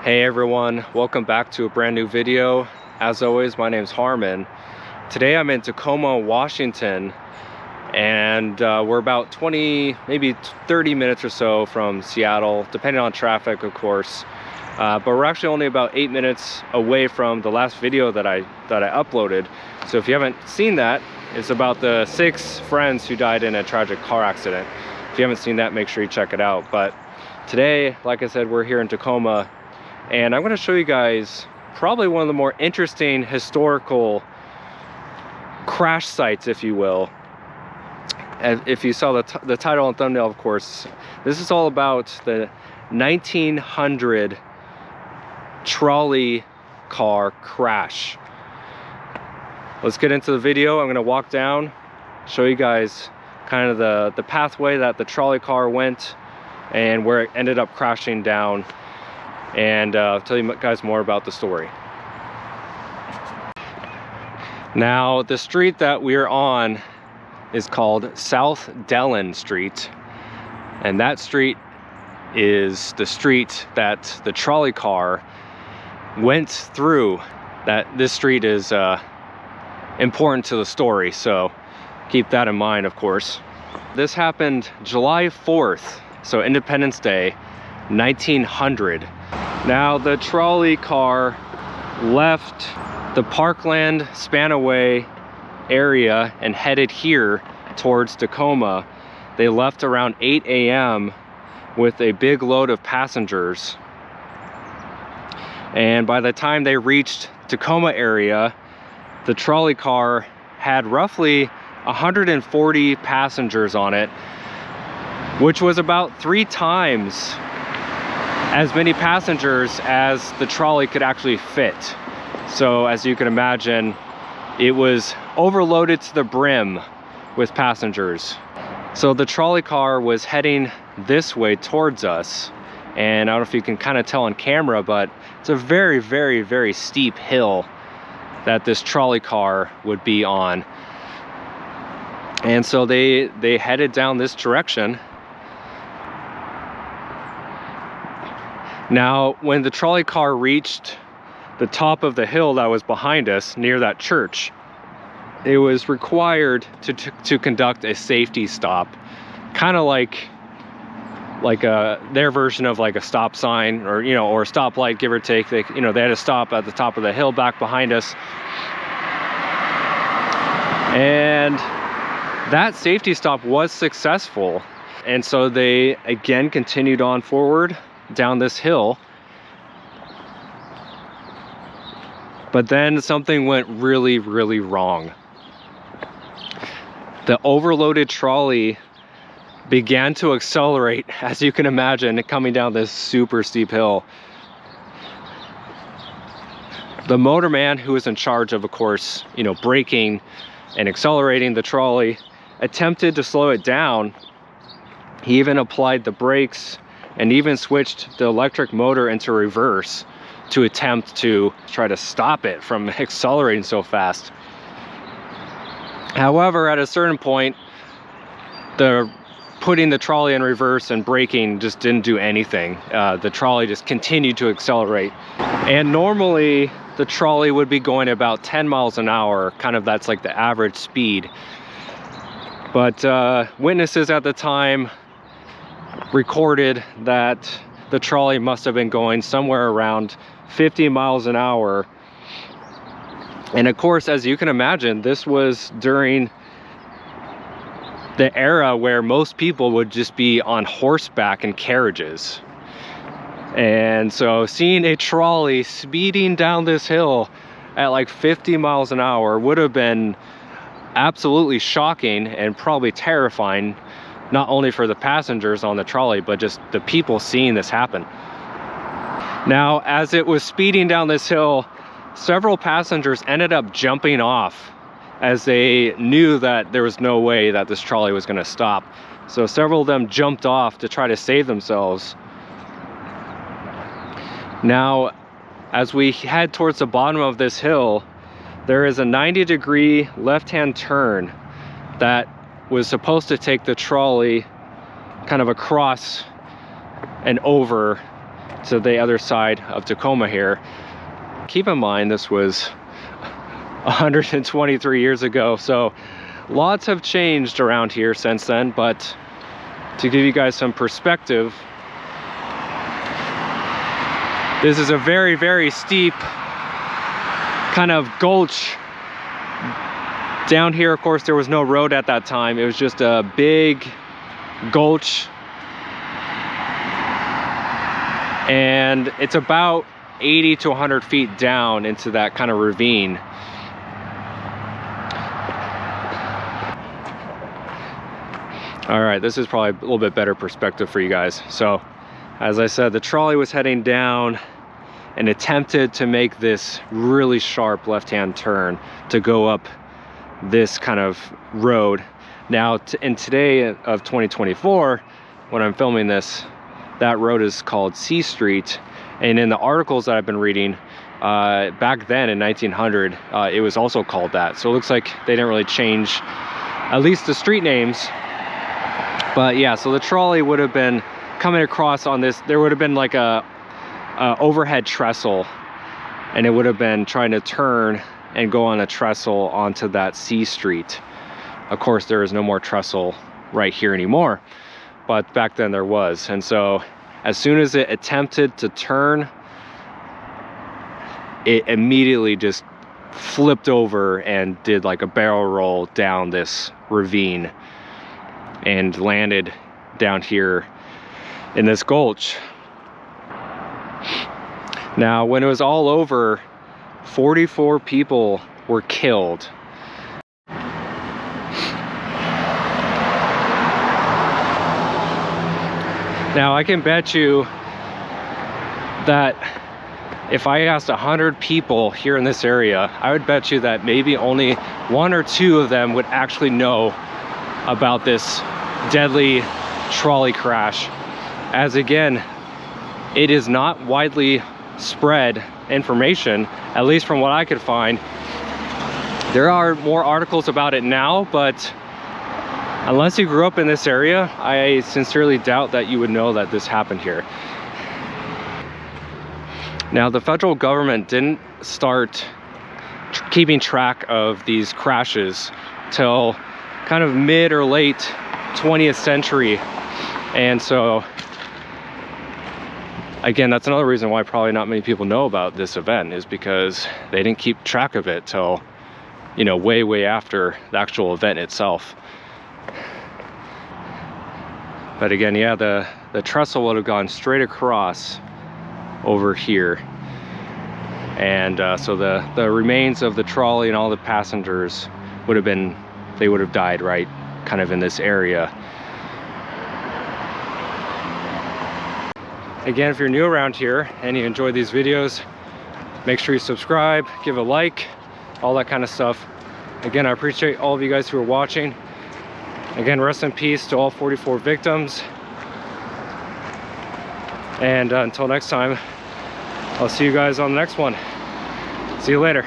Hey everyone, welcome back to a brand new video. As always, my name's Harmon. Today I'm in Tacoma, Washington, and we're about 20, maybe 30 minutes or so from Seattle, depending on traffic, of course. But we're actually only about 8 minutes away from the last video that I uploaded. So if you haven't seen that, it's about the 6 friends who died in a tragic car accident. If you haven't seen that, make sure you check it out. But today, like I said, we're here in Tacoma, and I'm going to show you guys probably one of the more interesting historical crash sites, if you will. And if you saw the title and thumbnail, of course, this is all about the 1900 trolley car crash. Let's get into the video. I'm going to walk down, show you guys kind of the pathway that the trolley car went and where it ended up crashing down, and tell you guys more about the story. Now, the street that we're on is called South Dellen Street, and that street is the street that the trolley car went through. This street is important to the story, so keep that in mind, of course. This happened July 4th, so Independence Day, 1900. Now, the trolley car left the Parkland Spanaway area and headed here towards Tacoma. They left around 8 a.m. with a big load of passengers. And by the time they reached Tacoma area, the trolley car had roughly 140 passengers on it, which was about 3 times as many passengers as the trolley could actually fit. So as you can imagine, it was overloaded to the brim with passengers. So the trolley car was heading this way towards us, and I don't know if you can kind of tell on camera, but it's a very, very, very steep hill that this trolley car would be on. And so they headed down this direction. Now, when the trolley car reached the top of the hill that was behind us near that church, it was required to conduct a safety stop, kind of like their version of like a stop sign, or or a stoplight, give or take. They had to stop at the top of the hill back behind us, and that safety stop was successful. And so they again continued on forward down this hill. But then something went really, really wrong. The overloaded trolley began to accelerate, as you can imagine, coming down this super steep hill. The motorman, who was in charge of course, braking and accelerating the trolley, attempted to slow it down. He even applied the brakes and even switched the electric motor into reverse to attempt to try to stop it from accelerating so fast. However, at a certain point, putting the trolley in reverse and braking just didn't do anything. The trolley just continued to accelerate. And normally the trolley would be going about 10 miles an hour, that's like the average speed. But witnesses at the time recorded that the trolley must have been going somewhere around 50 miles an hour. And of course, as you can imagine, this was during the era where most people would just be on horseback in carriages. And so seeing a trolley speeding down this hill at like 50 miles an hour would have been absolutely shocking and probably terrifying, not only for the passengers on the trolley, but just the people seeing this happen. Now, as it was speeding down this hill, several passengers ended up jumping off as they knew that there was no way that this trolley was going to stop. So several of them jumped off to try to save themselves. Now, as we head towards the bottom of this hill, there is a 90-degree left-hand turn that was supposed to take the trolley kind of across and over to the other side of Tacoma here. Keep in mind, this was 123 years ago, so lots have changed around here since then. But to give you guys some perspective, this is a very, very steep kind of gulch. Down here, of course, there was no road at that time. It was just a big gulch. And it's about 80 to 100 feet down into that kind of ravine. All right, this is probably a little bit better perspective for you guys. So, as I said, the trolley was heading down and attempted to make this really sharp left-hand turn to go up this kind of road. Now, in today of 2024, when I'm filming this, that road is called C Street. And in the articles that I've been reading, back then in 1900, it was also called that. So it looks like they didn't really change at least the street names. But yeah, so the trolley would have been coming across on this. There would have been like a overhead trestle, and it would have been trying to turn and go on a trestle onto that C Street. Of course, there is no more trestle right here anymore, but back then there was. And so as soon as it attempted to turn, it immediately just flipped over and did like a barrel roll down this ravine and landed down here in this gulch. Now, when it was all over, 44 people were killed. Now, I can bet you that if I asked 100 people here in this area, I would bet you that maybe only 1 or 2 of them would actually know about this deadly trolley crash. As again, it is not widely spread information, at least from what I could find. There are more articles about it now, but unless you grew up in this area, I sincerely doubt that you would know that this happened here. Now, the federal government didn't start keeping track of these crashes till kind of mid or late 20th century. And so, again, that's another reason why probably not many people know about this event, is because they didn't keep track of it till, you know, way after the actual event itself. But again, yeah, the trestle would have gone straight across over here. And so the remains of the trolley and all the passengers would have been, they would have died right kind of in this area. Again, if you're new around here and you enjoy these videos, make sure you subscribe, give a like, all that kind of stuff. Again, I appreciate all of you guys who are watching. Again, rest in peace to all 44 victims. And until next time, I'll see you guys on the next one. See you later.